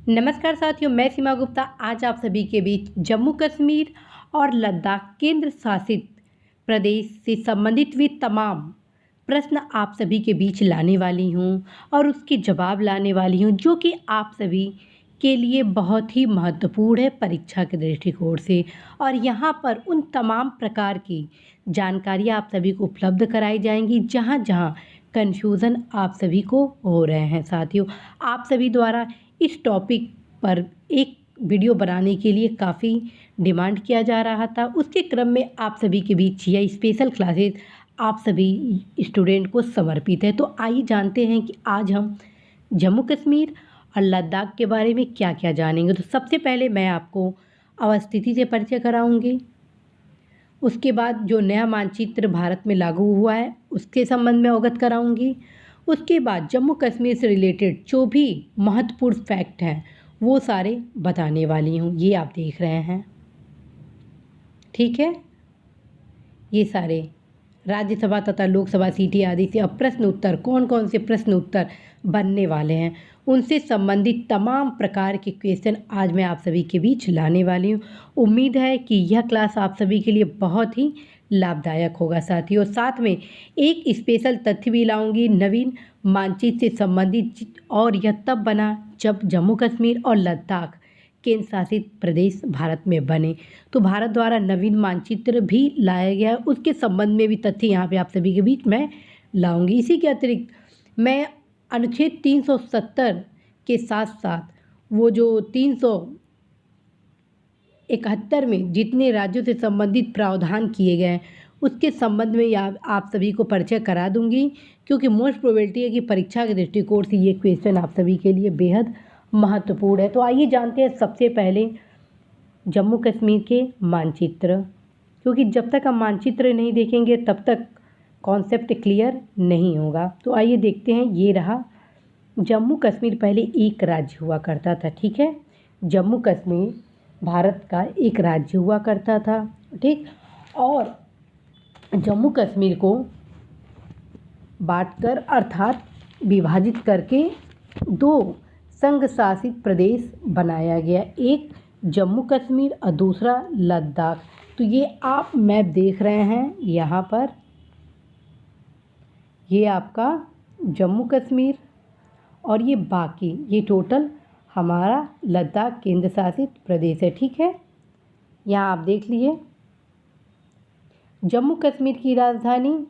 नमस्कार साथियों, मैं सीमा गुप्ता आज आप सभी के बीच जम्मू कश्मीर और लद्दाख केंद्र शासित प्रदेश से संबंधित भी तमाम प्रश्न आप सभी के बीच लाने वाली हूँ और उसके जवाब लाने वाली हूँ जो कि आप सभी के लिए बहुत ही महत्वपूर्ण है परीक्षा के दृष्टिकोण से। और यहाँ पर उन तमाम प्रकार की जानकारी आप सभी को उपलब्ध कराई जाएंगी जहाँ जहाँ कन्फ्यूज़न आप सभी को हो रहे हैं। साथियों, आप सभी द्वारा इस टॉपिक पर एक वीडियो बनाने के लिए काफ़ी डिमांड किया जा रहा था। उसके क्रम में आप सभी के बीच यह स्पेशल क्लासेस आप सभी स्टूडेंट को समर्पित है। तो आइए जानते हैं कि आज हम जम्मू कश्मीर और लद्दाख के बारे में क्या क्या जानेंगे। तो सबसे पहले मैं आपको अवस्थिति से परिचय कराऊंगी। उसके बाद जो नया मानचित्र भारत में लागू हुआ है उसके संबंध में अवगत कराऊंगी। उसके बाद जम्मू कश्मीर से रिलेटेड जो भी महत्वपूर्ण फैक्ट हैं वो सारे बताने वाली हूँ। ये आप देख रहे हैं, ठीक है। ये सारे राज्यसभा तथा लोकसभा सीटें आदि से अब प्रश्न उत्तर कौन कौन से प्रश्न उत्तर बनने वाले हैं उनसे संबंधित तमाम प्रकार के क्वेश्चन आज मैं आप सभी के बीच लाने वाली हूँ। उम्मीद है कि यह क्लास आप सभी के लिए बहुत ही लाभदायक होगा साथियों। साथ में एक स्पेशल तथ्य भी लाऊंगी नवीन मानचित्र से संबंधित, और यह तब बना जब जम्मू कश्मीर और लद्दाख केंद्र शासित प्रदेश भारत में बने। तो भारत द्वारा नवीन मानचित्र भी लाया गया है, उसके संबंध में भी तथ्य यहाँ पे आप सभी के बीच मैं लाऊंगी। इसी के अतिरिक्त मैं अनुच्छेद 370 के साथ साथ वो जो 371 में जितने राज्यों से संबंधित प्रावधान किए गए हैं उसके संबंध में आप सभी को परिचय करा दूंगी, क्योंकि मोस्ट प्रोबेबिलिटी है कि परीक्षा के दृष्टिकोण से ये क्वेश्चन आप सभी के लिए बेहद महत्वपूर्ण है। तो आइए जानते हैं सबसे पहले जम्मू कश्मीर के मानचित्र, क्योंकि जब तक हम मानचित्र नहीं देखेंगे तब तक कॉन्सेप्ट क्लियर नहीं होगा। तो आइए देखते हैं। ये रहा जम्मू कश्मीर पहले एक राज्य हुआ करता था, ठीक है। जम्मू कश्मीर भारत का एक राज्य हुआ करता था, ठीक। और जम्मू कश्मीर को बांटकर अर्थात विभाजित करके दो संघ शासित प्रदेश बनाया गया, एक जम्मू कश्मीर और दूसरा लद्दाख। तो ये आप मैप देख रहे हैं यहाँ पर, ये आपका जम्मू कश्मीर और ये बाकी ये टोटल हमारा लद्दाख केंद्र शासित प्रदेश है, ठीक है। यहाँ आप देख लीजिए जम्मू कश्मीर की राजधानी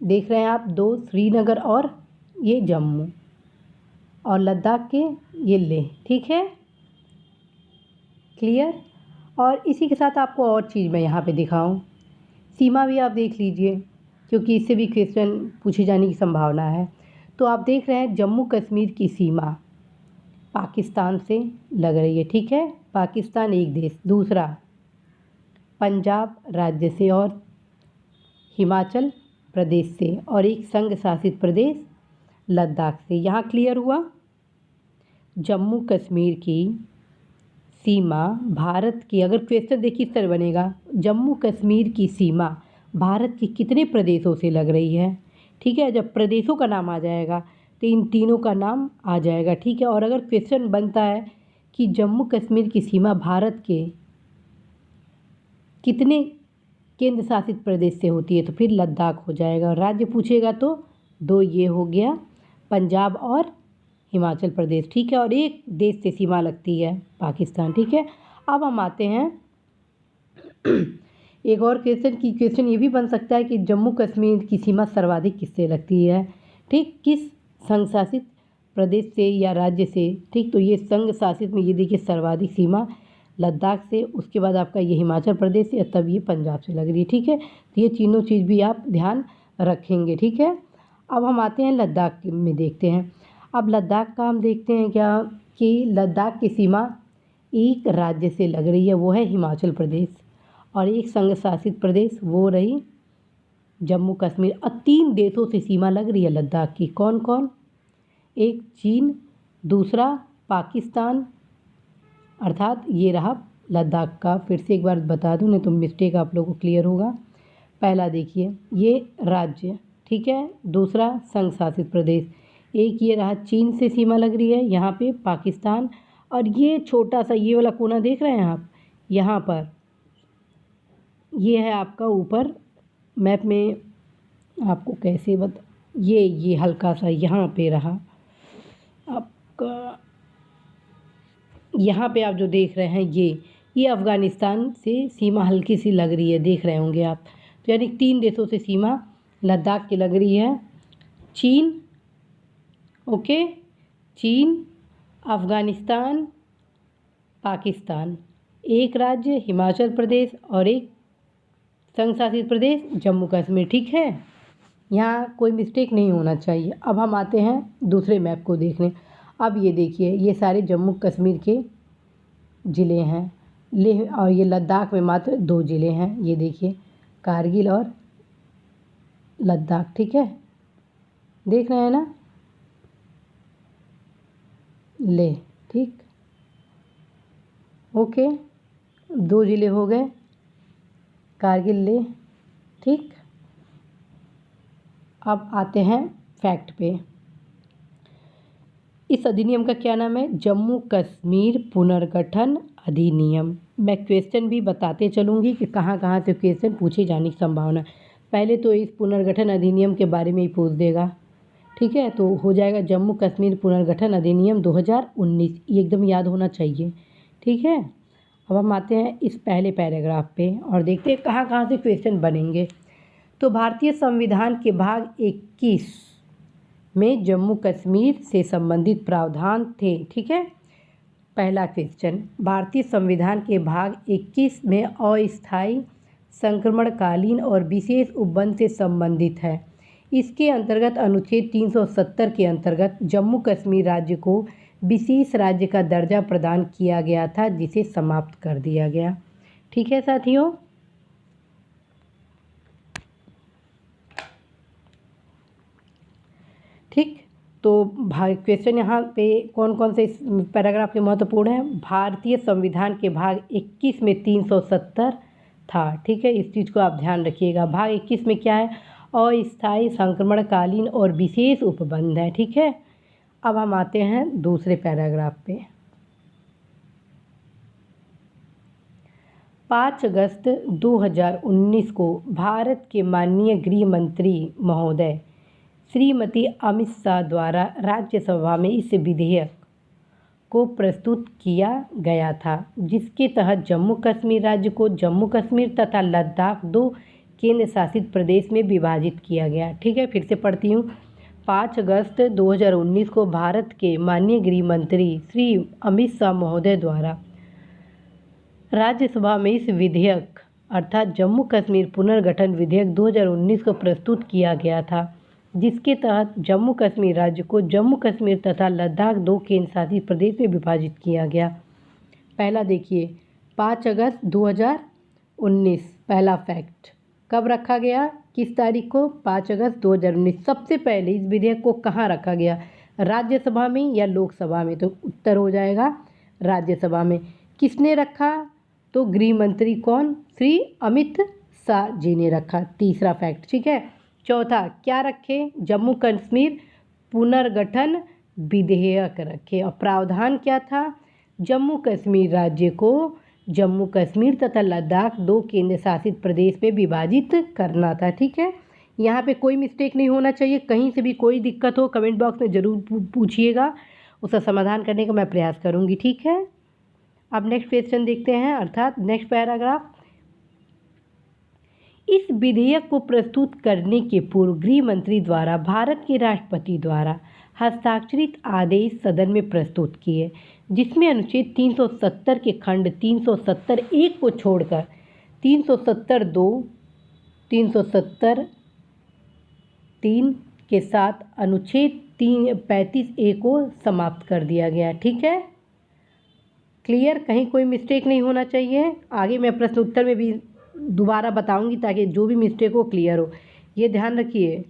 देख रहे हैं आप दो, श्रीनगर और ये जम्मू, और लद्दाख के ये लेह, ठीक है, क्लियर। और इसी के साथ आपको और चीज़ मैं यहाँ पे दिखाऊं, सीमा भी आप देख लीजिए क्योंकि इससे भी क्वेश्चन पूछे जाने की संभावना है। तो आप देख रहे हैं जम्मू कश्मीर की सीमा पाकिस्तान से लग रही है, ठीक है। पाकिस्तान एक देश, दूसरा पंजाब राज्य से और हिमाचल प्रदेश से, और एक संघ शासित प्रदेश लद्दाख से। यहाँ क्लियर हुआ। जम्मू कश्मीर की सीमा भारत की, अगर क्वेश्चन देखिए इस तरह बनेगा, जम्मू कश्मीर की सीमा भारत के कितने प्रदेशों से लग रही है, ठीक है। जब प्रदेशों का नाम आ जाएगा तो इन तीनों का नाम आ जाएगा, ठीक है। और अगर क्वेश्चन बनता है कि जम्मू कश्मीर की सीमा भारत के कितने केंद्र शासित प्रदेश से होती है तो फिर लद्दाख हो जाएगा। राज्य पूछेगा तो दो, ये हो गया पंजाब और हिमाचल प्रदेश, ठीक है। और एक देश से सीमा लगती है पाकिस्तान, ठीक है। अब हम आते हैं एक और क्वेश्चन ये भी बन सकता है कि जम्मू कश्मीर की सीमा सर्वाधिक किससे लगती है, ठीक, किस संघ शासित प्रदेश से या राज्य से, ठीक। तो ये संघ शासित में ये देखिए सर्वाधिक सीमा लद्दाख से, उसके बाद आपका ये हिमाचल प्रदेश से, तब ये पंजाब से लग रही है, ठीक है। तो ये तीनों चीज़ भी आप ध्यान रखेंगे, ठीक है। अब हम आते हैं लद्दाख में, देखते हैं। अब लद्दाख का हम देखते हैं क्या कि लद्दाख की सीमा एक राज्य से लग रही है, वो है हिमाचल प्रदेश, और एक संघ शासित प्रदेश वो रही जम्मू कश्मीर, और तीन देशों से सीमा लग रही है लद्दाख की। कौन कौन? एक चीन, दूसरा पाकिस्तान, अर्थात ये रहा लद्दाख का। फिर से एक बार बता दूं नहीं तो मिस्टेक आप लोगों को क्लियर होगा। पहला देखिए ये राज्य, ठीक है, दूसरा संघ शासित प्रदेश, एक ये रहा चीन से सीमा लग रही है, यहाँ पे पाकिस्तान, और ये छोटा सा ये वाला कोना देख रहे हैं आप, यहाँ पर ये है आपका ऊपर मैप में, आपको कैसे ये हल्का सा यहाँ पे रहा आपका, यहाँ पे आप जो देख रहे हैं ये अफ़गानिस्तान से सीमा हल्की सी लग रही है, देख रहे होंगे आप। तो यानी 3 देशों से सीमा लद्दाख की लग रही है, चीन, ओके, चीन, अफ़गानिस्तान, पाकिस्तान, एक राज्य हिमाचल प्रदेश और एक संघ शासित प्रदेश जम्मू कश्मीर, ठीक है। यहाँ कोई मिस्टेक नहीं होना चाहिए। अब हम आते हैं दूसरे मैप को देखने। अब ये देखिए, ये सारे जम्मू कश्मीर के ज़िले हैं, लेह और ये लद्दाख में मात्र 2 ज़िले हैं, ये देखिए कारगिल और लद्दाख, ठीक है, देख रहे हैं ना, लेह, ठीक, ओके, 2 ज़िले हो गए, कारगिल, लेह, ठीक। अब आते हैं फैक्ट पे। इस अधिनियम का क्या नाम है? जम्मू कश्मीर पुनर्गठन अधिनियम। मैं क्वेश्चन भी बताते चलूँगी कि कहाँ कहाँ से क्वेश्चन पूछे जाने की संभावना। पहले तो इस पुनर्गठन अधिनियम के बारे में ही पूछ देगा, ठीक है, तो हो जाएगा जम्मू कश्मीर पुनर्गठन अधिनियम 2019, ये एकदम याद होना चाहिए, ठीक है। अब हम आते हैं इस पहले पैराग्राफ पे और देखते हैं कहाँ कहाँ से क्वेश्चन बनेंगे। तो भारतीय संविधान के भाग 21 में जम्मू कश्मीर से संबंधित प्रावधान थे, ठीक है। पहला क्वेश्चन, भारतीय संविधान के भाग 21 में अस्थायी, संक्रमणकालीन और विशेष उपबंध से संबंधित है। इसके अंतर्गत अनुच्छेद 370 के अंतर्गत जम्मू कश्मीर राज्य को विशेष राज्य का दर्जा प्रदान किया गया था, जिसे समाप्त कर दिया गया, ठीक है साथियों। ठीक, तो क्वेश्चन यहाँ पे कौन कौन से पैराग्राफ के महत्वपूर्ण हैं? भारतीय संविधान के भाग 21 में 370 था, ठीक है, इस चीज़ को आप ध्यान रखिएगा। भाग 21 में क्या है? अस्थायी, संक्रमणकालीन और विशेष उपबंध है, ठीक है। अब हम आते हैं दूसरे पैराग्राफ पे। 5 अगस्त 2019 को भारत के माननीय गृह मंत्री महोदय श्रीमती अमित शाह द्वारा राज्यसभा में इस विधेयक को प्रस्तुत किया गया था, जिसके तहत जम्मू कश्मीर राज्य को जम्मू कश्मीर तथा लद्दाख 2 केंद्र शासित प्रदेश में विभाजित किया गया, ठीक है। फिर से पढ़ती हूँ। 5 अगस्त 2019 को भारत के माननीय गृह मंत्री श्री अमित शाह महोदय द्वारा राज्यसभा में इस विधेयक अर्थात जम्मू कश्मीर पुनर्गठन विधेयक 2019 को प्रस्तुत किया गया था, जिसके तहत जम्मू कश्मीर राज्य को जम्मू कश्मीर तथा लद्दाख 2 केंद्र शासित प्रदेश में विभाजित किया गया। पहला देखिए, 5 अगस्त 2019 पहला फैक्ट कब रखा गया, किस तारीख को? 5 अगस्त 2019। सबसे पहले इस विधेयक को कहाँ रखा गया, राज्यसभा में या लोकसभा में? तो उत्तर हो जाएगा राज्यसभा में। किसने रखा? तो गृह मंत्री कौन? श्री अमित शाह जी ने रखा, तीसरा फैक्ट, ठीक है। चौथा क्या रखे? जम्मू कश्मीर पुनर्गठन विधेयक रखे, और प्रावधान क्या था? जम्मू कश्मीर राज्य को जम्मू कश्मीर तथा लद्दाख 2 केंद्र शासित प्रदेश में विभाजित करना था, ठीक है। यहाँ पे कोई मिस्टेक नहीं होना चाहिए। कहीं से भी कोई दिक्कत हो कमेंट बॉक्स में ज़रूर पूछिएगा, उसका समाधान करने का मैं प्रयास करूँगी, ठीक है। अब नेक्स्ट क्वेश्चन देखते हैं, अर्थात नेक्स्ट पैराग्राफ। इस विधेयक को प्रस्तुत करने के पूर्व गृह मंत्री द्वारा भारत के राष्ट्रपति द्वारा हस्ताक्षरित आदेश सदन में प्रस्तुत किए, जिसमें अनुच्छेद 370 के खंड 370(1) को छोड़कर 370(2), 370(3) के साथ अनुच्छेद 35(a) को समाप्त कर दिया गया, ठीक है। क्लियर, कहीं कोई मिस्टेक नहीं होना चाहिए। आगे मैं प्रश्न उत्तर में भी दोबारा बताऊंगी ताकि जो भी मिस्टेक हो क्लियर हो। ये ध्यान रखिए,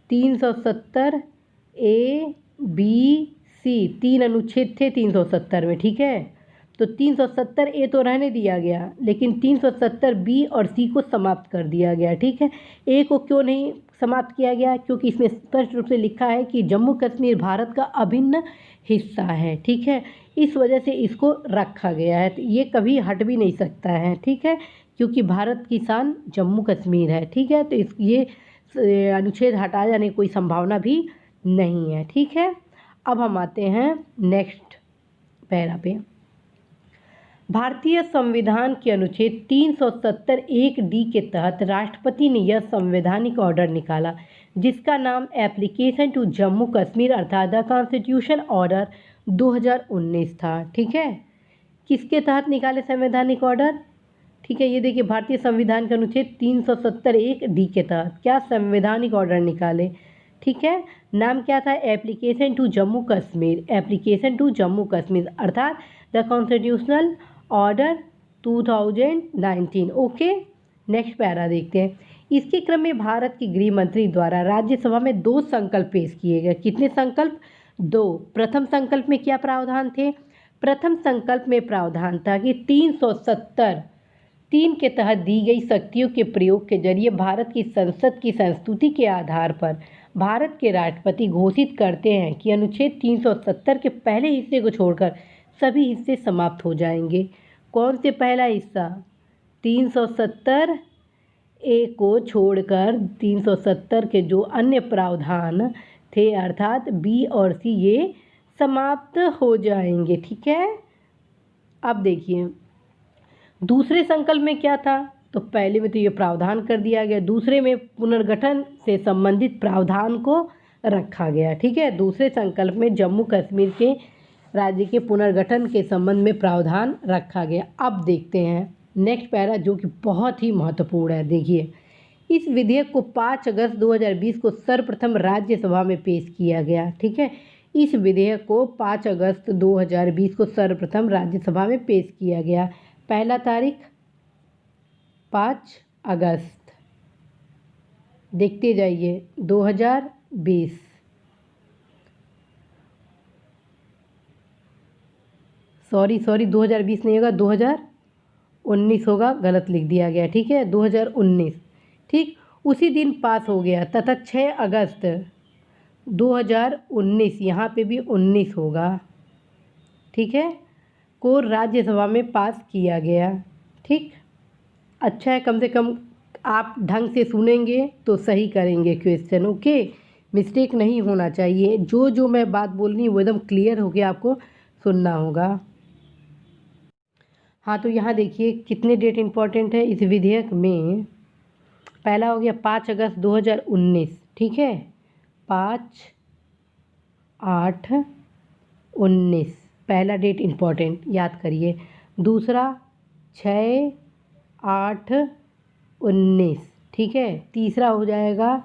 370(a), (b), (c) 3 अनुच्छेद थे 370 में, ठीक है। तो 370(a) तो रहने दिया गया, लेकिन 370(b) और (c) को समाप्त कर दिया गया, ठीक है। ए को क्यों नहीं समाप्त किया गया? क्योंकि इसमें स्पष्ट रूप से लिखा है कि जम्मू कश्मीर भारत का अभिन्न हिस्सा है, ठीक है। इस वजह से इसको रखा गया है, तो ये कभी हट भी नहीं सकता है, ठीक है, क्योंकि भारत की शान जम्मू कश्मीर है, ठीक है। तो ये अनुच्छेद हटाए जाने की कोई संभावना भी नहीं है, ठीक है। अब हम आते हैं नेक्स्ट पैरा पे। भारतीय संविधान के अनुच्छेद 370 1D के तहत राष्ट्रपति ने यह संवैधानिक ऑर्डर निकाला जिसका नाम एप्लीकेशन टू जम्मू कश्मीर अर्थात द कॉन्स्टिट्यूशन ऑर्डर 2019 था, ठीक है। किसके तहत निकाले संवैधानिक ऑर्डर? ठीक है, ये देखिए भारतीय संविधान के अनुच्छेद 370 1D के तहत क्या संवैधानिक ऑर्डर निकाले, ठीक है। नाम क्या था? Application to Jammu Kashmir, application to Jammu Kashmir अर्थात the constitutional order 2019। Okay, next para देखते हैं। इसके क्रम में भारत के गृह मंत्री द्वारा राज्यसभा में 2 संकल्प पेश किए गए। कितने संकल्प? 2। प्रथम संकल्प में क्या प्रावधान थे? प्रथम संकल्प में प्रावधान था कि 370(3) के तहत दी गई शक्तियों के प्रयोग के जरिए भारत की संसद की संस्तुति के आधार पर भारत के राष्ट्रपति घोषित करते हैं कि अनुच्छेद 370 के पहले हिस्से को छोड़कर सभी हिस्से समाप्त हो जाएंगे। कौन से पहला हिस्सा? 370A को छोड़कर 370 के जो अन्य प्रावधान थे अर्थात B और C ये समाप्त हो जाएंगे, ठीक है। अब देखिए दूसरे संकल्प में क्या था? तो पहले में तो ये प्रावधान कर दिया गया, दूसरे में पुनर्गठन से संबंधित प्रावधान को रखा गया, ठीक है। दूसरे संकल्प में जम्मू कश्मीर के राज्य के पुनर्गठन के संबंध में प्रावधान रखा गया। अब देखते हैं नेक्स्ट पैरा जो कि बहुत ही महत्वपूर्ण है। देखिए इस विधेयक को 5 अगस्त 2020 को सर्वप्रथम राज्यसभा में पेश किया गया, ठीक है। इस विधेयक को 5 अगस्त 2020 को सर्वप्रथम राज्यसभा में पेश किया गया। पहला तारीख 5 अगस्त, देखते जाइए 2020। सॉरी 2020 नहीं होगा, 2019 होगा, गलत लिख दिया गया, ठीक है। 2019, ठीक उसी दिन पास हो गया तथा 6 अगस्त 2019, यहाँ पे भी 19 होगा, ठीक है, को राज्यसभा में पास किया गया, ठीक। अच्छा है, कम से कम आप ढंग से सुनेंगे तो सही करेंगे क्वेश्चन, ओके। मिस्टेक नहीं होना चाहिए, जो मैं बात बोल रही हूँ वो एकदम क्लियर होकर आपको सुनना होगा। हाँ, तो यहाँ देखिए कितने डेट इम्पॉर्टेंट है इस विधेयक में। पहला हो गया 5 अगस्त 2019, ठीक है, 5/8/19 पहला डेट इम्पॉर्टेंट, याद करिए। दूसरा 6/8/19, ठीक है। तीसरा हो जाएगा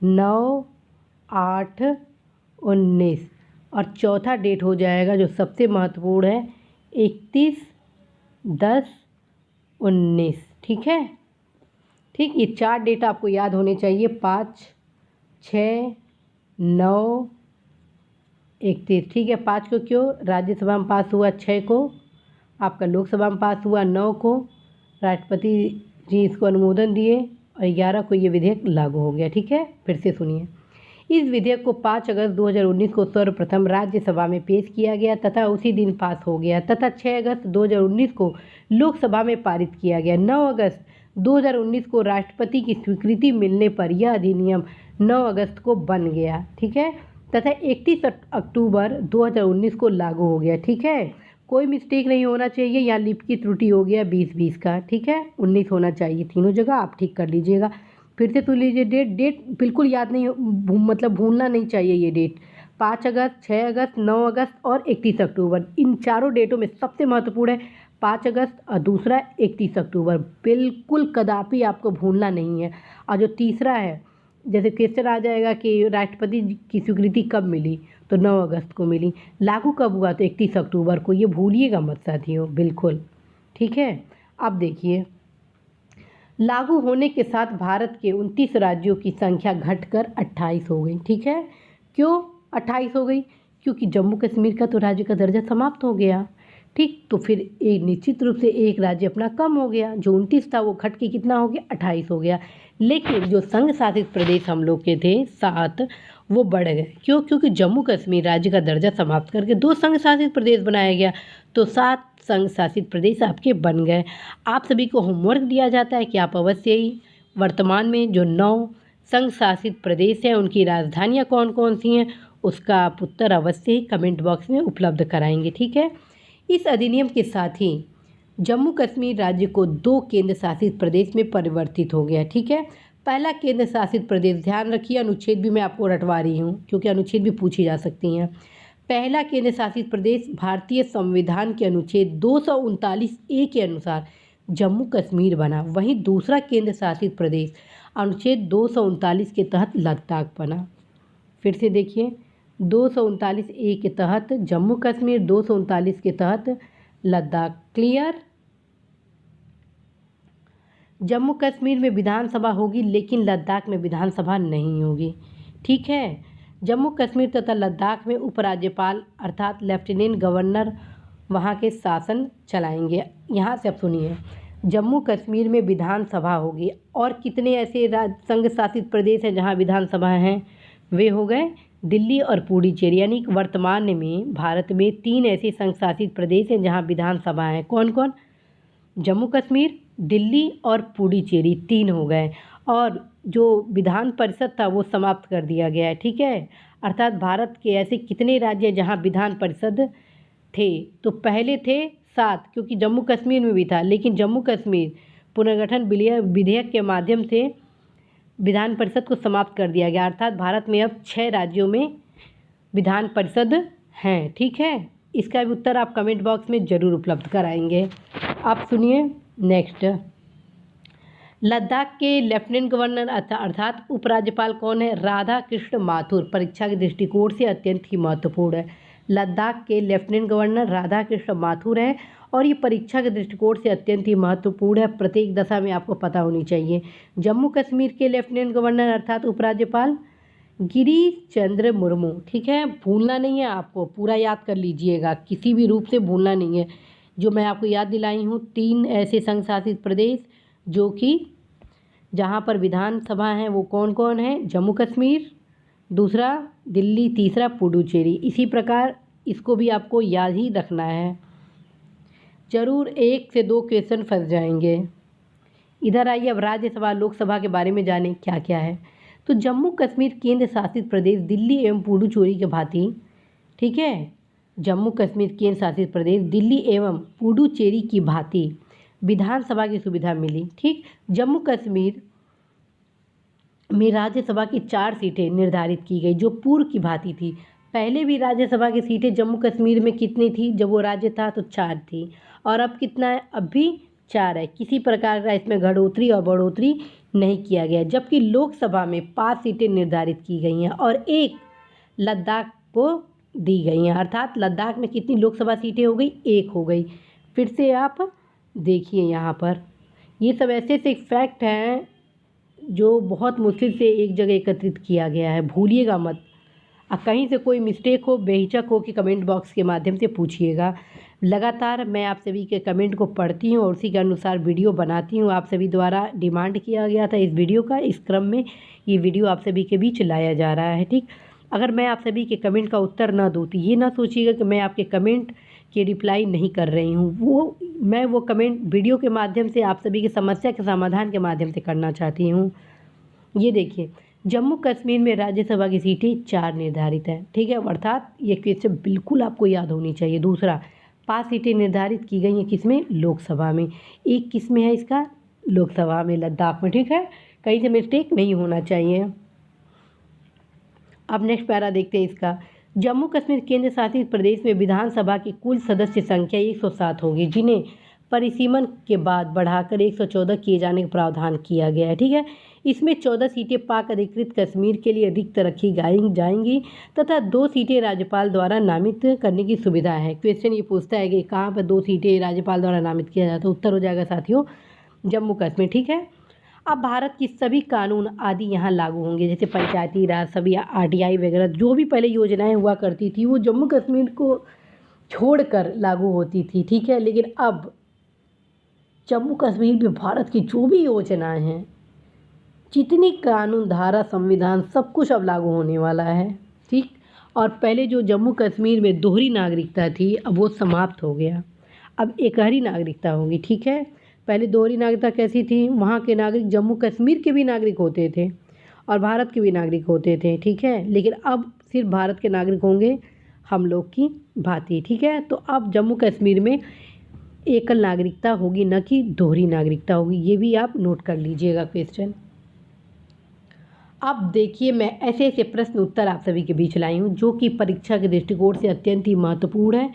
9/8/19 और चौथा डेट हो जाएगा जो सबसे महत्वपूर्ण है 31/10/19, ठीक है। ठीक, ये 4 डेट आपको याद होने चाहिए, 5, 6, 9, 31, ठीक है। 5 को क्यों? राज्यसभा में पास हुआ, 6 को आपका लोकसभा में पास हुआ, 9 को राष्ट्रपति जी इसको अनुमोदन दिए और 11 को ये विधेयक लागू हो गया, ठीक है। फिर से सुनिए, इस विधेयक को 5 अगस्त 2019 को सर्वप्रथम राज्यसभा में पेश किया गया तथा उसी दिन पास हो गया तथा 6 अगस्त 2019 को लोकसभा में पारित किया गया। 9 अगस्त 2019 को राष्ट्रपति की स्वीकृति मिलने पर यह अधिनियम 9 अगस्त को बन गया, ठीक है, तथा 31 अक्टूबर 2019 को लागू हो गया, ठीक है। कोई मिस्टेक नहीं होना चाहिए, यहाँ लिप की त्रुटि हो गया 20 का, ठीक है, 19 होना चाहिए तीनों जगह, आप ठीक कर लीजिएगा। फिर से सुन लीजिए, डेट बिल्कुल याद नहीं मतलब भूलना नहीं चाहिए ये डेट। 5 अगस्त, 6 अगस्त, 9 अगस्त और 31 अक्टूबर, इन चारों डेटों में सबसे महत्वपूर्ण है 5 अगस्त और दूसरा 31 अक्टूबर, बिल्कुल कदापि आपको भूलना नहीं है। और जो तीसरा है, जैसे क्वेश्चन आ जाएगा कि राष्ट्रपति की स्वीकृति कब मिली, तो 9 अगस्त को मिली, लागू कब हुआ, तो 31 अक्टूबर को, ये भूलिएगा मत साथियों, बिल्कुल, ठीक है। अब देखिए, लागू होने के साथ भारत के 29 राज्यों की संख्या घटकर 28 हो गई, ठीक है। क्यों 28 हो गई? क्योंकि जम्मू कश्मीर का तो राज्य का दर्जा समाप्त हो गया, ठीक। तो फिर एक निश्चित रूप से एक राज्य अपना कम हो गया, जो 29 था वो घट के कितना हो गया, 28 हो गया। लेकिन जो संघ शासित प्रदेश हम लोग के थे 7, वो बढ़ गए। क्यों? क्योंकि जम्मू कश्मीर राज्य का दर्जा समाप्त करके 2 संघ शासित प्रदेश बनाया गया, तो 7 संघ शासित प्रदेश आपके बन गए। आप सभी को होमवर्क दिया जाता है कि आप अवश्य ही वर्तमान में जो 9 संघ शासित प्रदेश हैं उनकी राजधानियाँ कौन कौन सी हैं, उसका आप उत्तर अवश्य ही कमेंट बॉक्स में उपलब्ध कराएंगे। ठीक है। इस अधिनियम के साथ ही जम्मू कश्मीर राज्य को 2 केंद्र शासित प्रदेश में परिवर्तित हो गया। ठीक है। पहला केंद्र शासित प्रदेश, ध्यान रखिए अनुच्छेद भी मैं आपको रटवा रही हूँ क्योंकि अनुच्छेद भी पूछी जा सकती हैं। पहला केंद्र शासित प्रदेश भारतीय संविधान के अनुच्छेद 239A के अनुसार जम्मू कश्मीर बना। वहीं दूसरा केंद्र शासित प्रदेश अनुच्छेद 239 के तहत लद्दाख बना। फिर से देखिए, 239A के तहत जम्मू कश्मीर, 239 के तहत लद्दाख। क्लियर? जम्मू कश्मीर में विधानसभा होगी लेकिन लद्दाख में विधानसभा नहीं होगी। ठीक है। जम्मू कश्मीर तथा लद्दाख में उपराज्यपाल अर्थात लेफ्टिनेंट गवर्नर वहाँ के शासन चलाएंगे। यहाँ से अब सुनिए, जम्मू कश्मीर में विधानसभा होगी और कितने ऐसे संघ शासित प्रदेश हैं जहाँ विधानसभा हैं, वे हो गए दिल्ली और पुडुचेरी। यानी वर्तमान में भारत में 3 ऐसे संघ शासित प्रदेश हैं जहाँ विधानसभा हैं। कौन कौन? जम्मू कश्मीर, दिल्ली और पुडुचेरी, 3 हो गए। और जो विधान परिषद था वो समाप्त कर दिया गया है। ठीक है। अर्थात भारत के ऐसे कितने राज्य हैं जहाँ विधान परिषद थे? तो पहले थे 7, क्योंकि जम्मू कश्मीर में भी था, लेकिन जम्मू कश्मीर पुनर्गठन विधेयक के माध्यम से विधान परिषद को समाप्त कर दिया गया। अर्थात भारत में अब 6 राज्यों में विधान परिषद हैं। ठीक है। इसका भी उत्तर आप कमेंट बॉक्स में ज़रूर उपलब्ध कराएंगे। आप सुनिए नेक्स्ट, लद्दाख के लेफ्टिनेंट गवर्नर अर्थात उपराज्यपाल कौन है? राधा कृष्ण माथुर। परीक्षा के दृष्टिकोण से अत्यंत ही महत्वपूर्ण है। लद्दाख के लेफ्टिनेंट गवर्नर राधा कृष्ण माथुर हैं और ये परीक्षा के दृष्टिकोण से अत्यंत ही महत्वपूर्ण है। प्रत्येक दशा में आपको पता होनी चाहिए। जम्मू कश्मीर के लेफ्टिनेंट गवर्नर अर्थात उपराज्यपाल गिरीश चंद्र मुर्मू। ठीक है। भूलना नहीं है आपको, पूरा याद कर लीजिएगा, किसी भी रूप से भूलना नहीं है। जो मैं आपको याद दिलाई हूँ, 3 ऐसे संघ शासित प्रदेश जो कि जहाँ पर विधानसभा हैं वो कौन कौन है? जम्मू कश्मीर, दूसरा दिल्ली, तीसरा पुडुचेरी। इसी प्रकार इसको भी आपको याद ही रखना है। ज़रूर 1 से 2 क्वेश्चन फंस जाएंगे। इधर आइए, अब राज्यसभा लोकसभा के बारे में जानें क्या क्या है। तो जम्मू कश्मीर केंद्र शासित प्रदेश दिल्ली एवं पुडुचेरी के भांति, ठीक है, जम्मू कश्मीर केंद्र शासित प्रदेश दिल्ली एवं पुडुचेरी की भांति विधानसभा की सुविधा मिली। ठीक। जम्मू कश्मीर में राज्यसभा की 4 सीटें निर्धारित की गई जो पूर्व की भांति थी। पहले भी राज्यसभा की सीटें जम्मू कश्मीर में कितनी थी? जब वो राज्य था तो 4 थी, और अब कितना है? अब भी 4 है। किसी प्रकार का इसमें घटोतरी और बढ़ोतरी नहीं किया गया। जबकि लोकसभा में 5 सीटें निर्धारित की गई हैं और 1 लद्दाख को दी गई हैं। अर्थात लद्दाख में कितनी लोकसभा सीटें हो गई? 1 हो गई। फिर से आप देखिए यहाँ पर, ये सब ऐसे ऐसे फैक्ट हैं जो बहुत मुश्किल से एक जगह एकत्रित किया गया है, भूलिएगा मत। कहीं से कोई मिस्टेक हो, बेहिचक हो कि कमेंट बॉक्स के माध्यम से पूछिएगा। लगातार मैं आप सभी के कमेंट को पढ़ती हूँ और उसी के अनुसार वीडियो बनाती हूँ। आप सभी द्वारा डिमांड किया गया था इस वीडियो का, इस क्रम में ये वीडियो आप सभी के बीच लाया जा रहा है। ठीक। अगर मैं आप सभी के कमेंट का उत्तर ना दूँ तो ये ना सोचिएगा कि मैं आपके कमेंट की रिप्लाई नहीं कर रही हूँ। मैं वो कमेंट वीडियो के माध्यम से आप सभी की समस्या के समाधान के माध्यम से करना चाहती हूँ। ये देखिए, जम्मू कश्मीर में राज्यसभा की सीटें 4 निर्धारित हैं। ठीक है। अर्थात ये क्वेश्चन बिल्कुल आपको याद होनी चाहिए। दूसरा, 5 सीटें निर्धारित की गई हैं किसमें? लोकसभा में। 1 किस में है इसका? लोकसभा में, लद्दाख में। ठीक है। कहीं से मिस्टेक नहीं होना चाहिए। अब नेक्स्ट पैरा देखते हैं इसका। जम्मू कश्मीर केंद्र शासित प्रदेश में विधानसभा की कुल सदस्य संख्या 107 होगी, जिन्हें परिसीमन के बाद बढ़ाकर 114 किए जाने का प्रावधान किया गया है। ठीक है। इसमें 14 सीटें पाक अधिकृत कश्मीर के लिए रिक्त रखी जाएंगी तथा 2 सीटें राज्यपाल द्वारा नामित करने की सुविधा है। क्वेश्चन ये पूछता है कि कहाँ पर 2 सीटें राज्यपाल द्वारा नामित किया जाता है? उत्तर हो जाएगा साथियों, जम्मू कश्मीर। ठीक है। अब भारत की सभी कानून आदि यहाँ लागू होंगे, जैसे पंचायती राज, सभी RTI वगैरह जो भी पहले योजनाएं हुआ करती थी वो जम्मू कश्मीर को छोड़कर लागू होती थी। ठीक है। लेकिन अब जम्मू कश्मीर में भारत की जो भी योजनाएं हैं जितनी कानून धारा संविधान सब कुछ अब लागू होने वाला है, ठीक। और पहले जो जम्मू कश्मीर में दोहरी नागरिकता थी अब वो समाप्त हो गया, अब एकहरी नागरिकता होगी, ठीक है। पहले दोहरी नागरिकता कैसी थी, वहाँ के नागरिक जम्मू कश्मीर के भी नागरिक होते थे और भारत के भी नागरिक होते थे, ठीक है। लेकिन अब सिर्फ भारत के नागरिक होंगे हम लोग की भांति, ठीक है। तो अब जम्मू कश्मीर में एकल नागरिकता होगी, न कि दोहरी नागरिकता होगी। ये भी आप नोट कर लीजिएगा क्वेश्चन। अब देखिए, मैं ऐसे ऐसे प्रश्न उत्तर आप सभी के बीच लाई हूँ जो कि परीक्षा के दृष्टिकोण से अत्यंत ही महत्वपूर्ण है।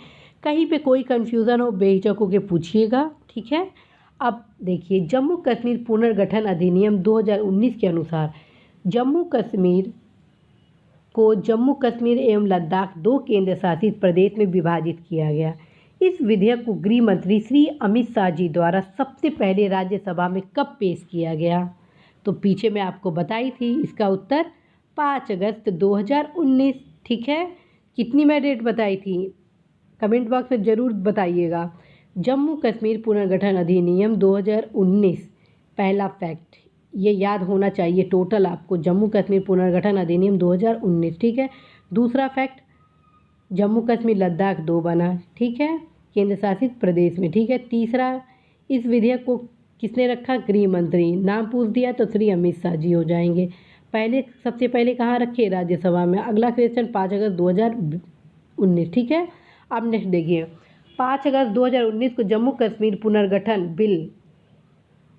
कहीं पे कोई कन्फ्यूज़न हो बेहिचक होकर पूछिएगा, ठीक है। अब देखिए, जम्मू कश्मीर पुनर्गठन अधिनियम 2019 के अनुसार जम्मू कश्मीर को जम्मू कश्मीर एवं लद्दाख 2 केंद्र शासित प्रदेश में विभाजित किया गया। इस विधेयक को गृह मंत्री श्री अमित शाह जी द्वारा सबसे पहले राज्यसभा में कब पेश किया गया, तो पीछे मैं आपको बताई थी, इसका उत्तर 5 अगस्त 2019, ठीक है। कितनी मैं डेट बताई थी, कमेंट बॉक्स में ज़रूर बताइएगा। जम्मू कश्मीर पुनर्गठन अधिनियम 2019, पहला फैक्ट ये याद होना चाहिए टोटल आपको, जम्मू कश्मीर पुनर्गठन अधिनियम 2019, ठीक है। दूसरा फैक्ट, जम्मू कश्मीर लद्दाख 2 बना, ठीक है, केंद्र शासित प्रदेश में, ठीक है। तीसरा, इस विधेयक को किसने रखा, गृह मंत्री, नाम पूछ दिया तो श्री अमित शाह जी हो जाएंगे। पहले सबसे पहले कहाँ रखे, राज्यसभा में। अगला क्वेश्चन 5 अगस्त 2019, ठीक है। अब नेक्स्ट देखिए, 5 अगस्त 2019 को जम्मू कश्मीर पुनर्गठन बिल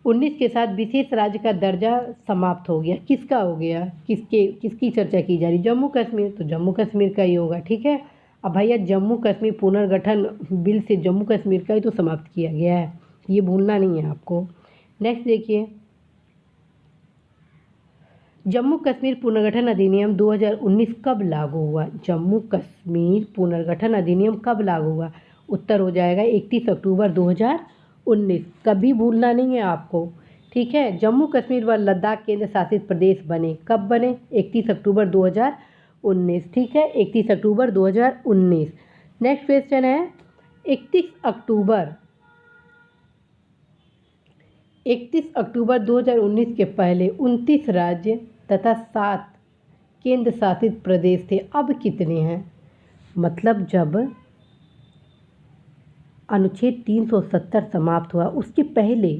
19 के साथ विशेष राज्य का दर्जा समाप्त हो गया। किसका हो गया, किसकी चर्चा की जा रही, जम्मू कश्मीर, तो जम्मू कश्मीर का ही होगा, ठीक है। अब भैया जम्मू कश्मीर पुनर्गठन बिल से जम्मू कश्मीर का ही तो समाप्त किया गया है, ये भूलना नहीं है आपको। नेक्स्ट देखिए, जम्मू कश्मीर पुनर्गठन अधिनियम 2019 कब लागू हुआ, जम्मू कश्मीर पुनर्गठन अधिनियम कब लागू हुआ, उत्तर हो जाएगा 31 अक्टूबर 2019, कभी भूलना नहीं है आपको, ठीक है। जम्मू कश्मीर व लद्दाख केंद्र शासित प्रदेश बने, कब बने, 31 अक्टूबर 2019, ठीक है, 31 अक्टूबर 2019। नेक्स्ट क्वेश्चन है, 31 अक्टूबर 2019 के पहले 29 राज्य तथा 7 केंद्र शासित प्रदेश थे, अब कितने हैं, मतलब जब अनुच्छेद 370 समाप्त हुआ उसके पहले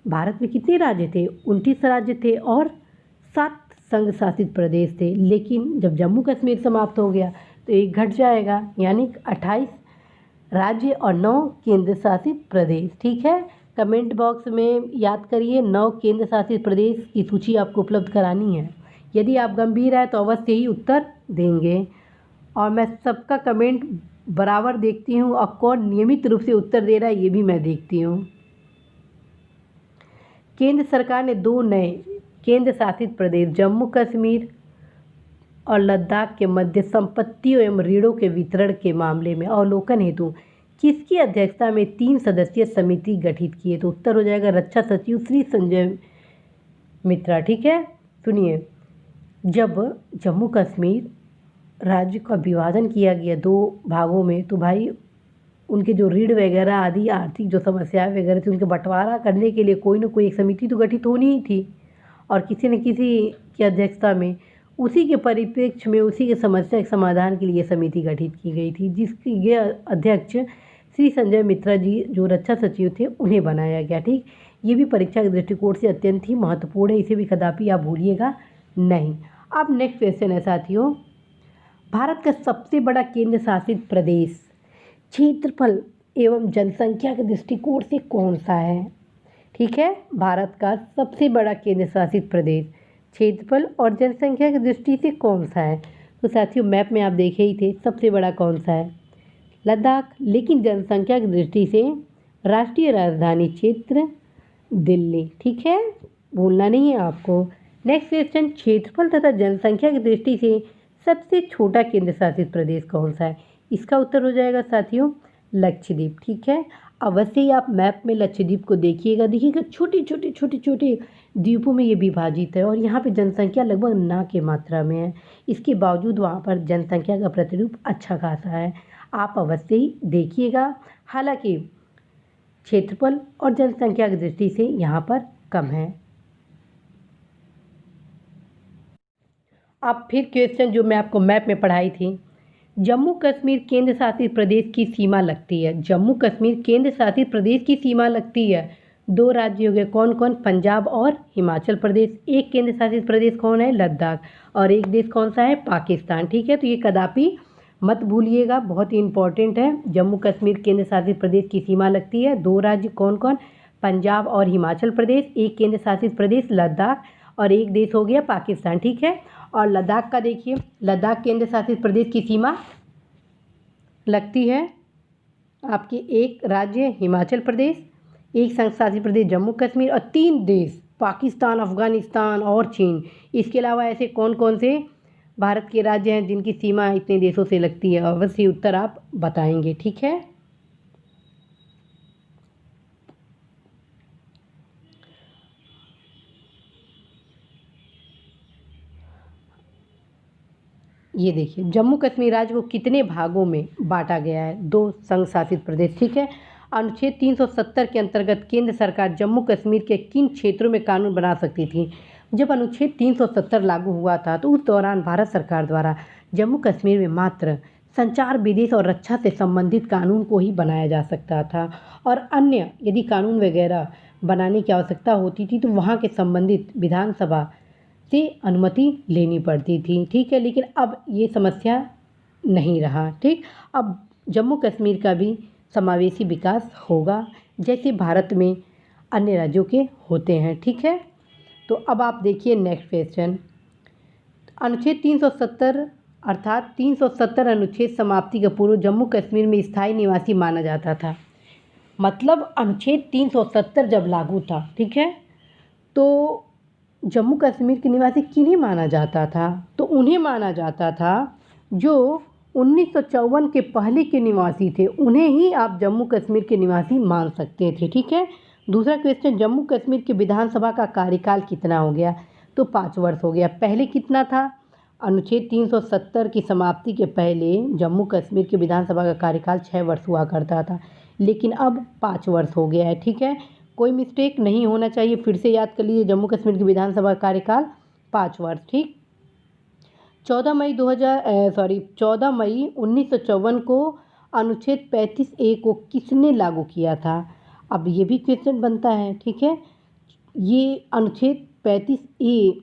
भारत में कितने राज्य थे, 29 राज्य थे और 7 संघ शासित प्रदेश थे। लेकिन जब जम्मू कश्मीर समाप्त हो गया तो एक घट जाएगा, यानी 28 राज्य और 9 केंद्र शासित प्रदेश, ठीक है। कमेंट बॉक्स में याद करिए, 9 केंद्र शासित प्रदेश की सूची आपको उपलब्ध करानी है। यदि आप गंभीर हैं तो अवश्य ही उत्तर देंगे, और मैं सबका कमेंट बराबर देखती हूँ और कौन नियमित रूप से उत्तर दे रहा है ये भी मैं देखती हूँ। केंद्र सरकार ने 2 नए केंद्र शासित प्रदेश जम्मू कश्मीर और लद्दाख के मध्य संपत्तियों एवं ऋणों के वितरण के मामले में अवलोकन हेतु किसकी अध्यक्षता में 3 सदस्यीय समिति गठित की है, तो उत्तर हो जाएगा रक्षा सचिव श्री संजय मित्रा, ठीक है। सुनिए, जब जम्मू कश्मीर राज्य का विभाजन किया गया 2 भागों में, तो भाई उनके जो ऋण वगैरह आदि आर्थिक जो समस्याएं वगैरह थी उनके बंटवारा करने के लिए कोई ना कोई एक समिति तो गठित होनी ही थी, और किसी न किसी की अध्यक्षता में उसी के परिप्रेक्ष्य में उसी के समस्या के समाधान के लिए समिति गठित की गई थी, जिसके ये अध्यक्ष श्री संजय मित्रा जी जो रक्षा सचिव थे उन्हें बनाया गया, ठीक। ये भी परीक्षा के दृष्टिकोण से अत्यंत ही महत्वपूर्ण है, इसे भी कदापि आप भूलिएगा नहीं। अब नेक्स्ट क्वेश्चन है साथियों, भारत का सबसे बड़ा केंद्र शासित प्रदेश क्षेत्रफल एवं जनसंख्या के दृष्टिकोण से कौन सा है, ठीक है। भारत का सबसे बड़ा केंद्र शासित प्रदेश क्षेत्रफल और जनसंख्या की दृष्टि से कौन सा है, तो साथियों मैप में आप देखे ही थे, सबसे बड़ा कौन सा है, लद्दाख। लेकिन जनसंख्या की दृष्टि से राष्ट्रीय राजधानी क्षेत्र दिल्ली, ठीक है, भूलना नहीं है आपको। नेक्स्ट क्वेश्चन, क्षेत्रफल तथा जनसंख्या की दृष्टि से सबसे छोटा केंद्र शासित प्रदेश कौन सा है, इसका उत्तर हो जाएगा साथियों लक्षद्वीप, ठीक है। अवश्य ही आप मैप में लक्षद्वीप को देखिएगा छोटे द्वीपों में ये विभाजित है, और यहाँ पे जनसंख्या लगभग ना के मात्रा में है, इसके बावजूद वहाँ पर जनसंख्या का प्रतिरूप अच्छा खासा है, आप अवश्य ही देखिएगा। हालांकि क्षेत्रफल और जनसंख्या की दृष्टि से यहाँ पर कम है। अब फिर क्वेश्चन जो मैं आपको मैप में पढ़ाई थी, जम्मू कश्मीर केंद्र शासित प्रदेश की सीमा लगती है। जम्मू कश्मीर केंद्र शासित प्रदेश की सीमा लगती है। दो राज्य हो गए, कौन कौन? पंजाब और हिमाचल प्रदेश। एक केंद्र शासित प्रदेश कौन है? लद्दाख। और एक देश कौन सा है? पाकिस्तान। ठीक है, तो ये कदापि मत भूलिएगा, बहुत ही इंपॉर्टेंट है। जम्मू कश्मीर केंद्र शासित प्रदेश की सीमा लगती है। दो राज्य कौन कौन? पंजाब और हिमाचल प्रदेश। एक केंद्र शासित प्रदेश लद्दाख, और एक देश हो गया पाकिस्तान। ठीक है, और लद्दाख का देखिए, लद्दाख केंद्र शासित प्रदेश की सीमा लगती है आपके एक राज्य हिमाचल प्रदेश, एक संघ शासित प्रदेश जम्मू कश्मीर, और तीन देश पाकिस्तान, अफगानिस्तान और चीन। इसके अलावा ऐसे कौन कौन से भारत के राज्य हैं जिनकी सीमा इतने देशों से लगती है? अवश्य उत्तर आप बताएंगे। ठीक है, ये देखिए, जम्मू कश्मीर राज्य को कितने भागों में बांटा गया है? दो संघ शासित प्रदेश। ठीक है, अनुच्छेद 370 के अंतर्गत केंद्र सरकार जम्मू कश्मीर के किन क्षेत्रों में कानून बना सकती थी? जब अनुच्छेद 370 लागू हुआ था तो उस दौरान भारत सरकार द्वारा जम्मू कश्मीर में मात्र संचार, विदेश और रक्षा से संबंधित कानून को ही बनाया जा सकता था, और अन्य यदि कानून वगैरह बनाने की आवश्यकता होती थी तो वहाँ के संबंधित विधानसभा से अनुमति लेनी पड़ती थी। ठीक है, लेकिन अब ये समस्या नहीं रहा। ठीक, अब जम्मू कश्मीर का भी समावेशी विकास होगा जैसे भारत में अन्य राज्यों के होते हैं। ठीक है, तो अब आप देखिए नेक्स्ट क्वेश्चन। अनुच्छेद 370 अर्थात 370 अनुच्छेद समाप्ति के पूर्व जम्मू कश्मीर में स्थायी निवासी माना जाता था। मतलब अनुच्छेद 370 जब लागू था, ठीक है, तो जम्मू कश्मीर के निवासी किन्हें माना जाता था? तो उन्हें माना जाता था जो 1954 के पहले के निवासी थे, उन्हें ही आप जम्मू कश्मीर के निवासी मान सकते थे। ठीक है, दूसरा क्वेश्चन, जम्मू कश्मीर के विधानसभा का कार्यकाल कितना हो गया? तो 5 वर्ष हो गया। पहले कितना था? अनुच्छेद 370 की समाप्ति के पहले जम्मू कश्मीर के विधानसभा का कार्यकाल 6 वर्ष हुआ करता था, लेकिन अब 5 वर्ष हो गया है। ठीक है, कोई मिस्टेक नहीं होना चाहिए, फिर से याद कर लीजिए, जम्मू कश्मीर की विधानसभा का कार्यकाल 5 वर्ष। ठीक, 14 मई 1954 को अनुच्छेद 35A को किसने लागू किया था? अब ये भी क्वेश्चन बनता है। ठीक है, ये अनुच्छेद 35A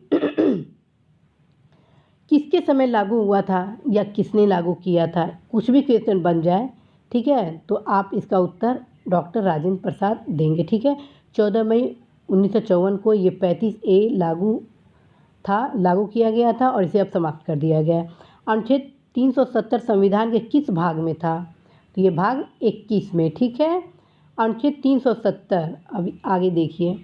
किसके समय लागू हुआ था या किसने लागू किया था? कुछ भी क्वेश्चन बन जाए, ठीक है, तो आप इसका उत्तर डॉक्टर राजेंद्र प्रसाद देंगे। ठीक है, 14 मई 1954 को ये 35A लागू किया गया था और इसे अब समाप्त कर दिया गया है। अनुच्छेद 370 संविधान के किस भाग में था? तो ये भाग 21 में। ठीक है, अनुच्छेद 370, अभी आगे देखिए,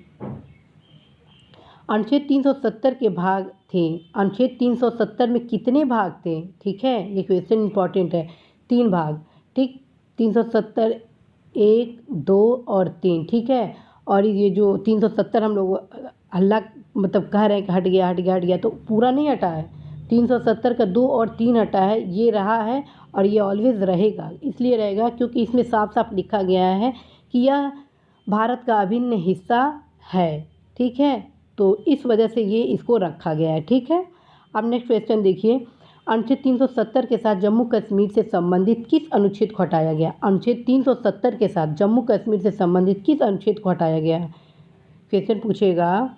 अनुच्छेद 370 के भाग थे। अनुच्छेद 370 में कितने भाग थे? ठीक है, ये क्वेश्चन इंपॉर्टेंट है। 3 भाग। ठीक, 370 1, 2 और 3। ठीक है, और ये जो 370 हम लोग हल्ला मतलब कह रहे हैं कि हट गया हट गया हट गया, तो पूरा नहीं हटा है। 370 का 2 और 3 हटा है, ये रहा है और ये ऑलवेज रहेगा। इसलिए रहेगा क्योंकि इसमें साफ साफ लिखा गया है कि यह भारत का अभिन्न हिस्सा है। ठीक है, तो इस वजह से ये इसको रखा गया है। ठीक है, अब नेक्स्ट क्वेश्चन देखिए, अनुच्छेद 370 के साथ जम्मू कश्मीर से संबंधित किस अनुच्छेद को हटाया गया? अनुच्छेद 370 के साथ जम्मू कश्मीर से संबंधित किस अनुच्छेद को हटाया गया? क्वेश्चन पूछेगा,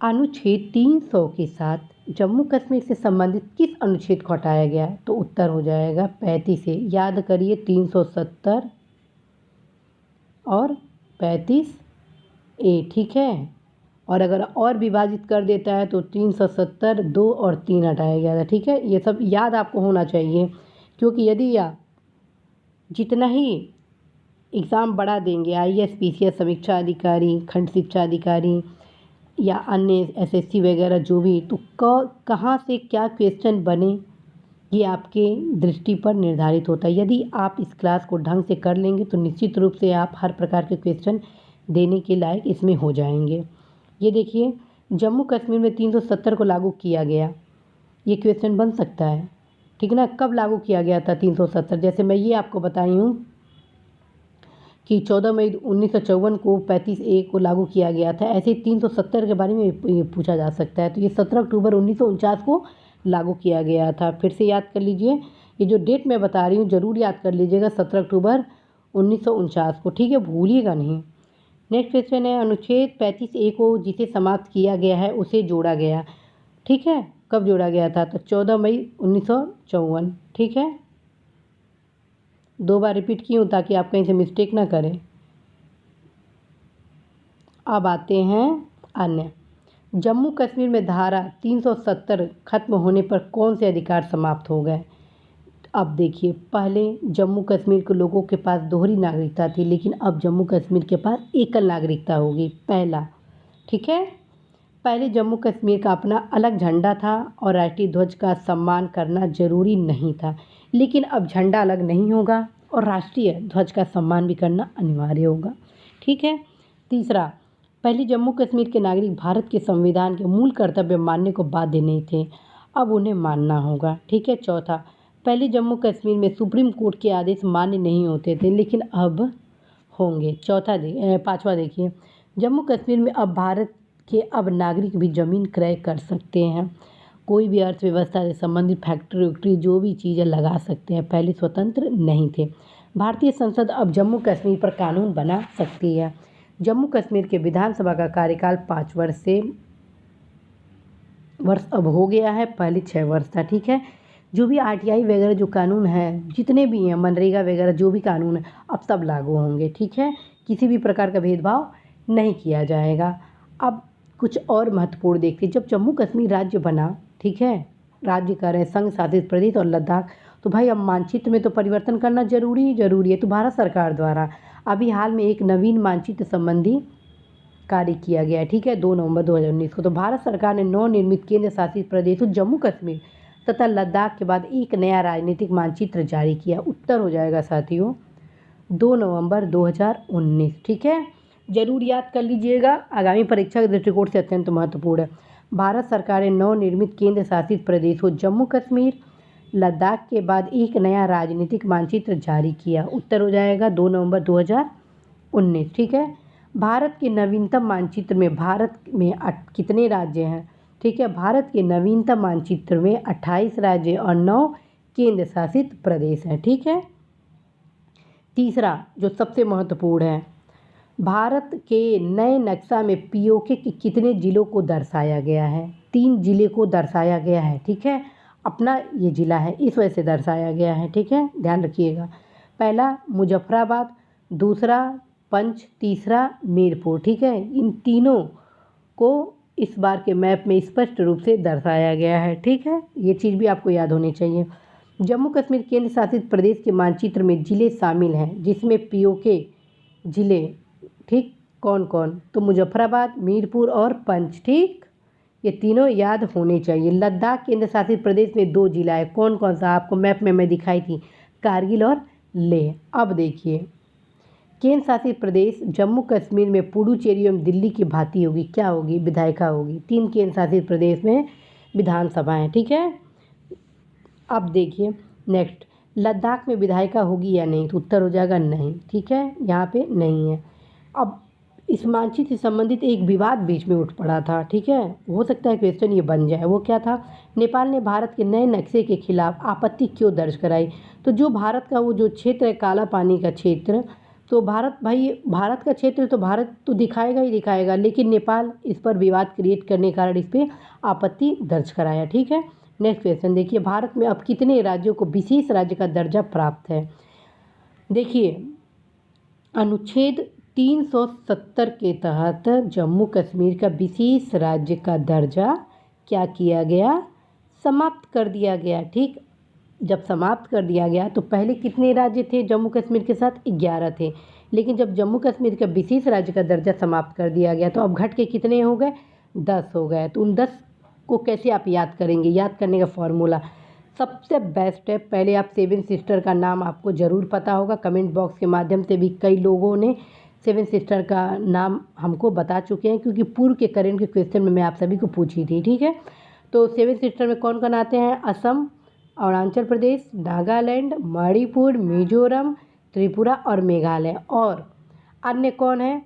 अनुच्छेद 300 के साथ जम्मू कश्मीर से संबंधित किस अनुच्छेद को हटाया गया? तो उत्तर हो जाएगा 35 ए। याद करिए, 370 और 35A। ठीक है, और अगर और विभाजित कर देता है तो 370, 2 और 3 हटाया गया था। ठीक है, ये सब याद आपको होना चाहिए, क्योंकि यदि आप जितना ही एग्ज़ाम बढ़ा देंगे, IAS PCS समीक्षा अधिकारी, खंड शिक्षा अधिकारी या अन्य SSC वगैरह जो भी, तो कहाँ से क्या क्वेश्चन बने ये आपके दृष्टि पर निर्धारित होता है। यदि आप इस क्लास को ढंग से कर लेंगे तो निश्चित रूप से आप हर प्रकार के क्वेश्चन देने के लायक इसमें हो जाएंगे। ये देखिए, जम्मू कश्मीर में 370 को लागू किया गया, ये क्वेश्चन बन सकता है। ठीक ना, कब लागू किया गया था 370? जैसे मैं ये आपको बताई हूँ कि 14 मई 1954 को 35A को लागू किया गया था। ऐसे ही 370 के बारे में ये पूछा जा सकता है। तो ये 17 अक्टूबर 1949 को लागू किया गया था। फिर से याद कर लीजिए, ये जो डेट मैं बता रही हूँ ज़रूर याद कर लीजिएगा, 17 अक्टूबर 1949 को, ठीक है, भूलिएगा नहीं। नेक्स्ट क्वेश्चन है, अनुच्छेद 35A को जिसे समाप्त किया गया है उसे जोड़ा गया, ठीक है, कब जोड़ा गया था? तो 14 मई 1954, ठीक है। 2 बार रिपीट की हूँ ताकि आप कहीं से मिस्टेक ना करें। अब आते हैं अन्य। जम्मू कश्मीर में धारा 370 खत्म होने पर कौन से अधिकार समाप्त हो गए? अब देखिए, पहले जम्मू कश्मीर के लोगों के पास दोहरी नागरिकता थी, लेकिन अब जम्मू कश्मीर के पास एकल नागरिकता होगी, पहला, ठीक है। पहले जम्मू कश्मीर का अपना अलग झंडा था और राष्ट्रीय ध्वज का सम्मान करना जरूरी नहीं था, लेकिन अब झंडा अलग नहीं होगा और राष्ट्रीय ध्वज का सम्मान भी करना अनिवार्य होगा, ठीक है। तीसरा, पहले जम्मू कश्मीर के नागरिक भारत के संविधान के मूल कर्तव्य मानने को बाध्य नहीं थे, अब उन्हें मानना होगा, ठीक है। चौथा, पहले जम्मू कश्मीर में सुप्रीम कोर्ट के आदेश मान्य नहीं होते थे, लेकिन अब होंगे। पाँचवा देखिए, जम्मू कश्मीर में अब भारत के अब नागरिक भी ज़मीन क्रय कर सकते हैं, कोई भी अर्थव्यवस्था से संबंधित फैक्ट्री वैक्ट्री जो भी चीज़ें लगा सकते हैं, पहले स्वतंत्र नहीं थे। भारतीय संसद अब जम्मू कश्मीर पर कानून बना सकती है। जम्मू कश्मीर के विधानसभा का कार्यकाल 5 वर्ष अब हो गया है, पहले 6 वर्ष था, ठीक है। जो भी RTI वगैरह जो कानून हैं, जितने भी हैं, मनरेगा वगैरह जो भी कानून है, अब सब लागू होंगे, ठीक है। किसी भी प्रकार का भेदभाव नहीं किया जाएगा। अब कुछ और महत्वपूर्ण देखते, जब जम्मू कश्मीर राज्य बना, ठीक है, राज्य का रहे संघ शासित प्रदेश और लद्दाख, तो भाई अब मानचित्र में तो परिवर्तन करना जरूरी है। तो भारत सरकार द्वारा अभी हाल में एक नवीन मानचित्र संबंधी कार्य किया गया है, ठीक है, 2 नवंबर 2019 को। तो भारत सरकार ने नवनिर्मित केंद्र शासित प्रदेशों जम्मू कश्मीर तथा लद्दाख के बाद एक नया राजनीतिक मानचित्र जारी किया। उत्तर हो जाएगा साथियों 2 नवंबर 2019, ठीक है, जरूर याद कर लीजिएगा, आगामी परीक्षा के दृष्टिकोण से अत्यंत महत्वपूर्ण है। भारत सरकार ने नवनिर्मित केंद्र शासित प्रदेशों जम्मू कश्मीर लद्दाख के बाद एक नया राजनीतिक मानचित्र जारी किया। उत्तर हो जाएगा 2 नवंबर 2019, ठीक है। भारत के नवीनतम मानचित्र में भारत में कितने राज्य हैं? ठीक है, भारत के नवीनतम मानचित्र में 28 राज्य और 9 केंद्र शासित प्रदेश हैं, ठीक है। तीसरा जो सबसे महत्वपूर्ण है, भारत के नए नक्शा में POK के कितने जिलों को दर्शाया गया है? 3 जिले को दर्शाया गया है, ठीक है। अपना ये ज़िला है इस वजह से दर्शाया गया है, ठीक है, ध्यान रखिएगा। पहला मुजफ्फराबाद, दूसरा पंच, तीसरा मीरपुर, ठीक है। इन तीनों को इस बार के मैप में स्पष्ट रूप से दर्शाया गया है, ठीक है, ये चीज़ भी आपको याद होनी चाहिए। जम्मू कश्मीर केंद्र शासित प्रदेश के मानचित्र में जिले शामिल हैं जिसमें POK जिले, ठीक, कौन कौन? तो मुजफ्फराबाद, मीरपुर और पंच, ठीक, ये तीनों याद होने चाहिए। लद्दाख केंद्र शासित प्रदेश में 2 जिला है, कौन कौन सा? आपको मैप में मैं दिखाई थी, कारगिल और लेह। अब देखिए, केंद्र शासित प्रदेश जम्मू कश्मीर में पुडुचेरी एवं दिल्ली की भांति होगी, क्या होगी? विधायिका होगी। 3 केंद्र शासित प्रदेश में विधानसभाएं, ठीक है। अब देखिए नेक्स्ट, लद्दाख में विधायिका होगी या नहीं? तो उत्तर हो जाएगा नहीं, ठीक है, यहाँ पे नहीं है। अब इस मानचित्र से संबंधित एक विवाद बीच में उठ पड़ा था, ठीक है, हो सकता है क्वेश्चन ये बन जाए। वो क्या था? नेपाल ने भारत के नए नक्शे के खिलाफ आपत्ति क्यों दर्ज कराई? तो जो भारत का वो जो क्षेत्र है, काला पानी का क्षेत्र, तो भारत का क्षेत्र तो भारत तो दिखाएगा ही दिखाएगा, लेकिन नेपाल इस पर विवाद क्रिएट करने के कारण इस पर आपत्ति दर्ज कराया, ठीक है। नेक्स्ट क्वेश्चन देखिए, भारत में अब कितने राज्यों को विशेष राज्य का दर्जा प्राप्त है? देखिए, अनुच्छेद 370 के तहत जम्मू कश्मीर का विशेष राज्य का दर्जा क्या किया गया? समाप्त कर दिया गया, ठीक। जब समाप्त कर दिया गया तो पहले कितने राज्य थे जम्मू कश्मीर के साथ? 11 थे, लेकिन जब जम्मू कश्मीर का विशेष राज्य का दर्जा समाप्त कर दिया गया तो अब घट के कितने हो गए? 10 हो गए। तो उन 10 को कैसे आप याद करेंगे? याद करने का फॉर्मूला सबसे बेस्ट है, पहले आप 7 सिस्टर का नाम आपको ज़रूर पता होगा, कमेंट बॉक्स के माध्यम से भी कई लोगों ने 7 सिस्टर का नाम हमको बता चुके हैं, क्योंकि पूर्व के करेंट के क्वेश्चन में मैं आप सभी को पूछी थी, ठीक है। तो 7 सिस्टर में कौन कौन आते हैं? असम, अरुणाचल प्रदेश, नागालैंड, मणिपुर, मिजोरम, त्रिपुरा और मेघालय। और अन्य कौन है?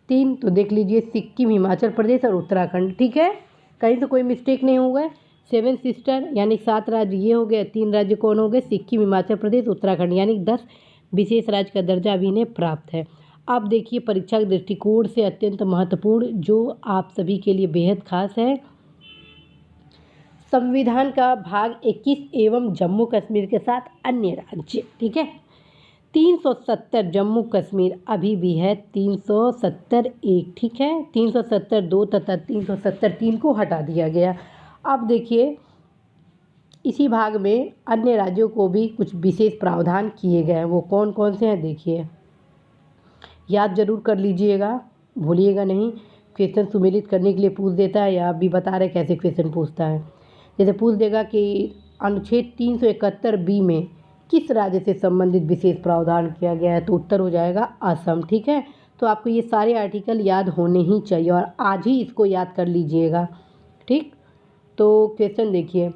3, तो देख लीजिए सिक्किम, हिमाचल प्रदेश और उत्तराखंड। ठीक है, कहीं तो कोई मिस्टेक नहीं होगा। 7 सिस्टर यानी 7 राज्य ये हो गए। 3 राज्य कौन हो गए? सिक्किम, हिमाचल प्रदेश, उत्तराखंड, यानी 10 विशेष राज्य का दर्जा अभी इन्हें प्राप्त है। अब देखिए परीक्षा के दृष्टिकोण से अत्यंत महत्वपूर्ण जो आप सभी के लिए बेहद खास है, संविधान का भाग 21 एवं जम्मू कश्मीर के साथ अन्य राज्य। ठीक है, 370 जम्मू कश्मीर अभी भी है 370(1). ठीक है, 370(2) तथा 370(3) को हटा दिया गया। अब देखिए इसी भाग में अन्य राज्यों को भी कुछ विशेष प्रावधान किए गए हैं। वो कौन कौन से हैं देखिए, याद जरूर कर लीजिएगा, भूलिएगा नहीं। क्वेश्चन सुमेलित करने के लिए पूछ देता है, या आप भी बता रहे कैसे क्वेश्चन पूछता है। जैसे पूछ देगा कि अनुच्छेद 371(b) में किस राज्य से संबंधित विशेष प्रावधान किया गया है, तो उत्तर हो जाएगा असम। ठीक है, तो आपको ये सारे आर्टिकल याद होने ही चाहिए और आज ही इसको याद कर लीजिएगा। ठीक, तो क्वेश्चन देखिए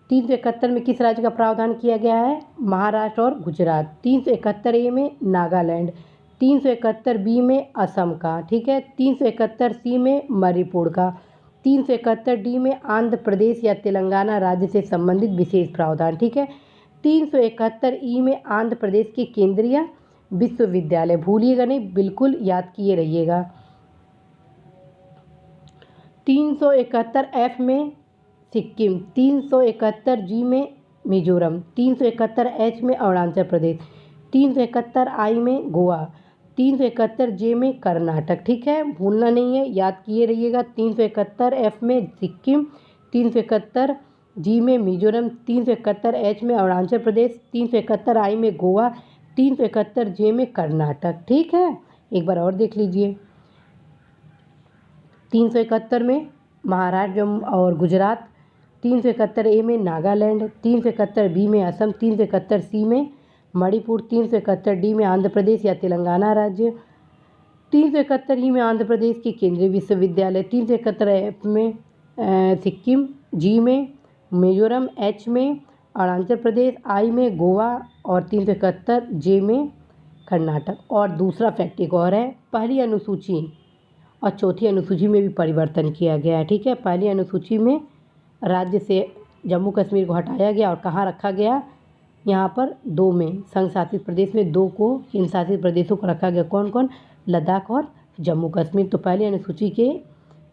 371 में किस राज्य का प्रावधान किया गया है? महाराष्ट्र और गुजरात। 371(a) में नागालैंड, 371(b) में असम का। ठीक है, 371(c) में मणिपुर का, 371(d) में आंध्र प्रदेश या तेलंगाना राज्य से संबंधित विशेष प्रावधान। ठीक है, 371(e) में आंध्र प्रदेश के केंद्रीय विश्वविद्यालय। भूलिएगा नहीं, बिल्कुल याद किए रहिएगा। 371(f) में सिक्किम, 371(g) में मिजोरम, 371(h) में अरुणाचल प्रदेश, 371(i) में गोवा, 371(j) में कर्नाटक। ठीक है, भूलना नहीं है, याद किए रहिएगा। 371(f) में सिक्किम, 371(g) में मिजोरम, 371(h) में अरुणाचल प्रदेश, 371(i) में गोवा, 371(j) में कर्नाटक। ठीक है, एक बार और देख लीजिए। 371 में महाराष्ट्र और गुजरात, 371(a) में नागालैंड, 371(b) में असम, 371(c) में मणिपुर, 371(d) में आंध्र प्रदेश या तेलंगाना राज्य, 371(e) में आंध्र प्रदेश के केंद्रीय विश्वविद्यालय, 371(f) में सिक्किम, G में मिजोरम, H में अरुणाचल प्रदेश, I में गोवा और 371(j) में कर्नाटक। और दूसरा फैक्ट एक और है, पहली अनुसूची और चौथी अनुसूची में भी परिवर्तन किया गया है। ठीक है, पहली अनुसूची में राज्य से जम्मू कश्मीर को हटाया गया और कहाँ रखा गया? यहाँ पर 2 में, संघ शासित प्रदेश में 2 को केंद्र शासित प्रदेशों को रखा गया। कौन कौन? लद्दाख और जम्मू कश्मीर। तो पहली अनुसूची के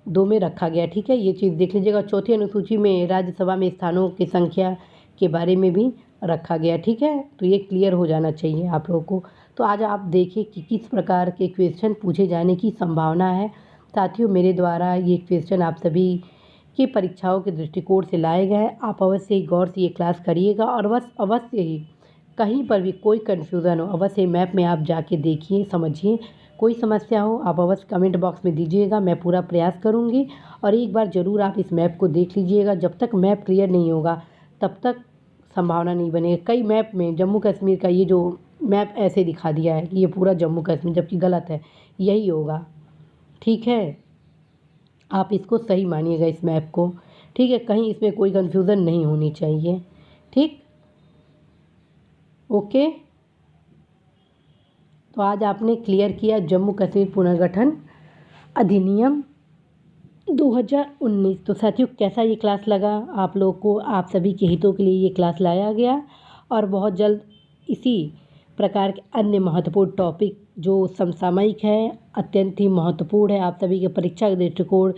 2 में रखा गया। ठीक है, ये चीज़ देख लीजिएगा। चौथी अनुसूची में राज्यसभा में स्थानों की संख्या के बारे में भी रखा गया। ठीक है, तो ये क्लियर हो जाना चाहिए आप लोगों को। तो आज आप देखिए कि किस प्रकार के क्वेश्चन पूछे जाने की संभावना है। साथियों, मेरे द्वारा ये क्वेश्चन आप सभी की परीक्षाओं के दृष्टिकोण से लाए गए हैं। आप अवश्य ही गौर से ये क्लास करिएगा और बस अवश्य ही कहीं पर भी कोई कन्फ्यूज़न हो अवश्य मैप में आप जाके देखिए, समझिए। कोई समस्या हो आप अवश्य कमेंट बॉक्स में दीजिएगा, मैं पूरा प्रयास करूँगी। और एक बार ज़रूर आप इस मैप को देख लीजिएगा। जब तक मैप क्लियर नहीं होगा तब तक संभावना नहीं बनेगी। कई मैप में जम्मू कश्मीर का ये जो मैप ऐसे दिखा दिया है कि ये पूरा जम्मू कश्मीर, जबकि गलत है, यही होगा। ठीक है, आप इसको सही मानिएगा इस मैप को। ठीक है, कहीं इसमें कोई कन्फ्यूज़न नहीं होनी चाहिए। ठीक, ओके। तो आज आपने क्लियर किया जम्मू कश्मीर पुनर्गठन अधिनियम 2019। तो साथियों, कैसा ये क्लास लगा आप लोगों को? आप सभी के हितों के लिए ये क्लास लाया गया और बहुत जल्द इसी प्रकार के अन्य महत्वपूर्ण टॉपिक जो समसामयिक है, अत्यंत ही महत्वपूर्ण है, आप सभी के परीक्षा के दृष्टिकोण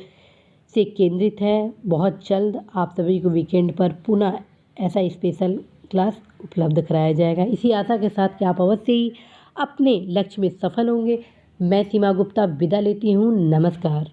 से केंद्रित है, बहुत जल्द आप सभी को वीकेंड पर पुनः ऐसा स्पेशल क्लास उपलब्ध कराया जाएगा। इसी आशा के साथ कि आप अवश्य ही अपने लक्ष्य में सफल होंगे। मैं सीमा गुप्ता विदा लेती हूँ। नमस्कार।